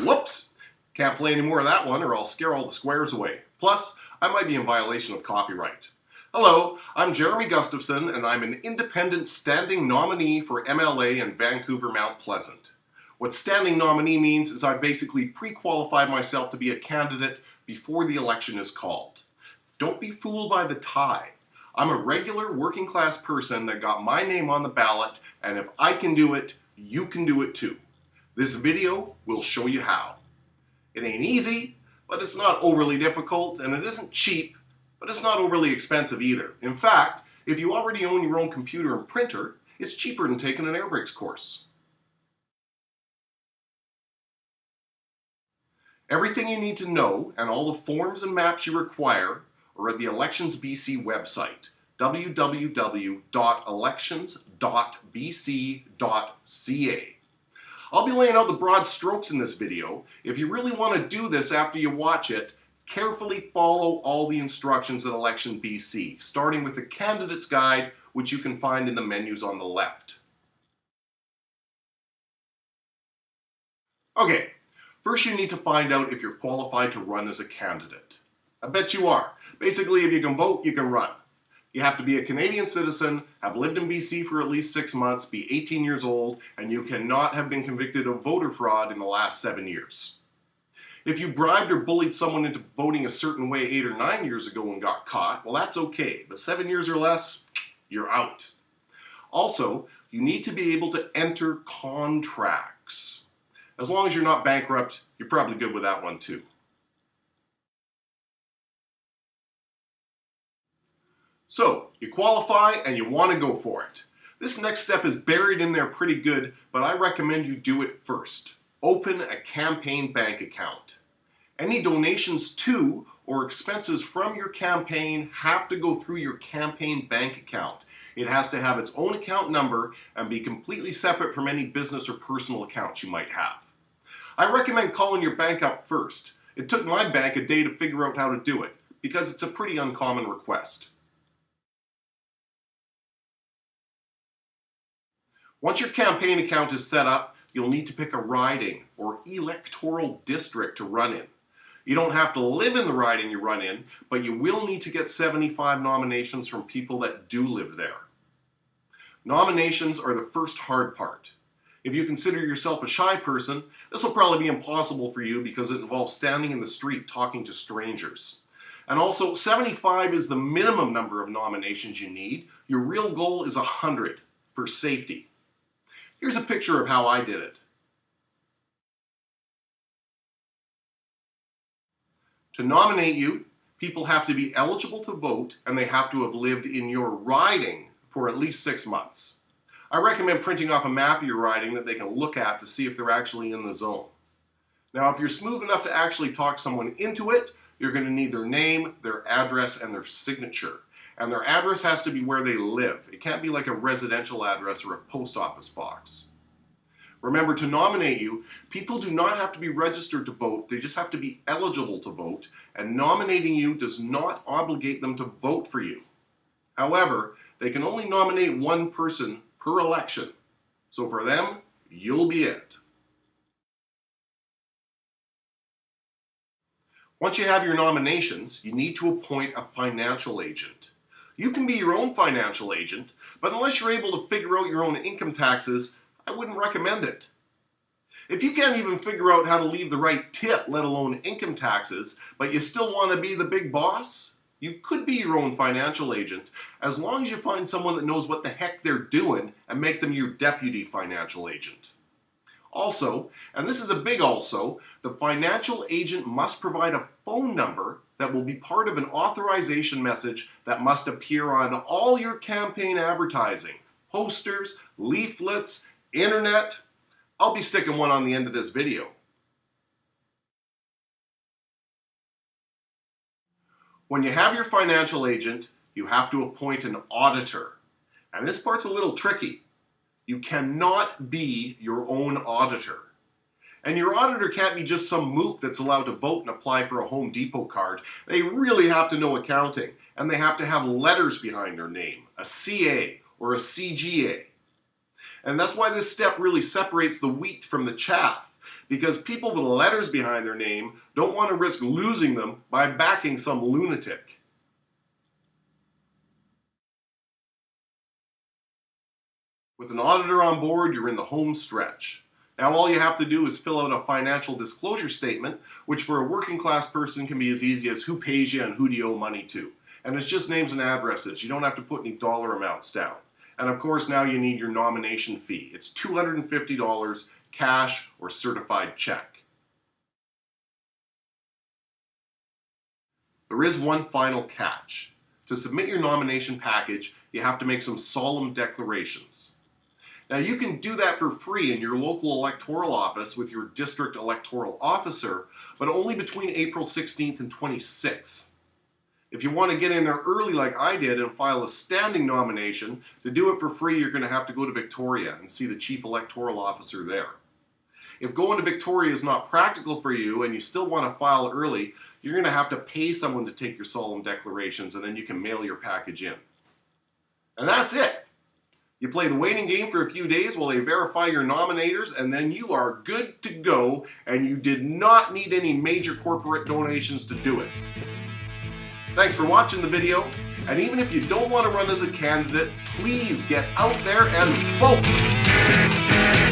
Whoops! Can't play any more of that one or I'll scare all the squares away. Plus, I might be in violation of copyright. Hello, I'm Jeremy Gustafson and I'm an independent standing nominee for M.L.A. in Vancouver-Mount Pleasant. What standing nominee means is I basically pre-qualified myself to be a candidate before the election is called. Don't be fooled by the tie. I'm a regular working class person that got my name on the ballot, and if I can do it, you can do it too. This video will show you how. It ain't easy, but it's not overly difficult, and it isn't cheap, but it's not overly expensive either. In fact, if you already own your own computer and printer, it's cheaper than taking an air brakes course. Everything you need to know and all the forms and maps you require are at the Elections BC website, www.elections.bc.ca. I'll be laying out the broad strokes in this video. If you really want to do this after you watch it, carefully follow all the instructions at Election BC, starting with the Candidate's Guide, which you can find in the menus on the left. Okay. First, you need to find out if you're qualified to run as a candidate. I bet you are. Basically, if you can vote, you can run. You have to be a Canadian citizen, have lived in BC for at least 6 months, be 18 years old, and you cannot have been convicted of voter fraud in the last 7 years. If you bribed or bullied someone into voting a certain way 8 or 9 years ago and got caught, well, that's okay. But 7 years or less, you're out. Also, you need to be able to enter contracts. As long as you're not bankrupt, you're probably good with that one too. So, you qualify and you want to go for it. This next step is buried in there pretty good, but I recommend you do it first. Open a campaign bank account. Any donations to or expenses from your campaign have to go through your campaign bank account. It has to have its own account number and be completely separate from any business or personal accounts you might have. I recommend calling your bank up first. It took my bank a day to figure out how to do it, because it's a pretty uncommon request. Once your campaign account is set up, you'll need to pick a riding or electoral district to run in. You don't have to live in the riding you run in, but you will need to get 75 nominations from people that do live there. Nominations are the first hard part. If you consider yourself a shy person, this will probably be impossible for you because it involves standing in the street talking to strangers. And also, 75 is the minimum number of nominations you need. Your real goal is 100 for safety. Here's a picture of how I did it. To nominate you, people have to be eligible to vote and they have to have lived in your riding for at least 6 months. I recommend printing off a map of your riding that they can look at to see if they're actually in the zone. Now, if you're smooth enough to actually talk someone into it, you're going to need their name, their address, and their signature. And their address has to be where they live. It can't be like a residential address or a post office box. Remember, to nominate you, people do not have to be registered to vote, they just have to be eligible to vote, and nominating you does not obligate them to vote for you. However, they can only nominate one person per election. So for them, you'll be it. Once you have your nominations, you need to appoint a financial agent. You can be your own financial agent, but unless you're able to figure out your own income taxes, I wouldn't recommend it. If you can't even figure out how to leave the right tip, let alone income taxes, but you still want to be the big boss, you could be your own financial agent, as long as you find someone that knows what the heck they're doing and make them your deputy financial agent. Also, and this is a big also, the financial agent must provide a phone number that will be part of an authorization message that must appear on all your campaign advertising, posters, leaflets, internet. I'll be sticking one on the end of this video. When you have your financial agent, you have to appoint an auditor. And this part's a little tricky. You cannot be your own auditor. And your auditor can't be just some mook that's allowed to vote and apply for a Home Depot card. They really have to know accounting, and they have to have letters behind their name, a CA, or a CGA. And that's why this step really separates the wheat from the chaff, because people with letters behind their name don't want to risk losing them by backing some lunatic. With an auditor on board, you're in the home stretch. Now all you have to do is fill out a financial disclosure statement, which for a working class person can be as easy as who pays you and who do you owe money to. And it's just names and addresses. You don't have to put any dollar amounts down. And of course now you need your nomination fee. It's $250, cash or certified check. There is one final catch. To submit your nomination package, you have to make some solemn declarations. Now you can do that for free in your local electoral office with your district electoral officer, but only between April 16th and 26th. If you want to get in there early like I did and file a standing nomination, to do it for free you're going to have to go to Victoria and see the chief electoral officer there. If going to Victoria is not practical for you and you still want to file early, you're going to have to pay someone to take your solemn declarations and then you can mail your package in. And that's it. You play the waiting game for a few days while they verify your nominators, and then you are good to go, and you did not need any major corporate donations to do it. Thanks for watching the video, and even if you don't want to run as a candidate, please get out there and vote!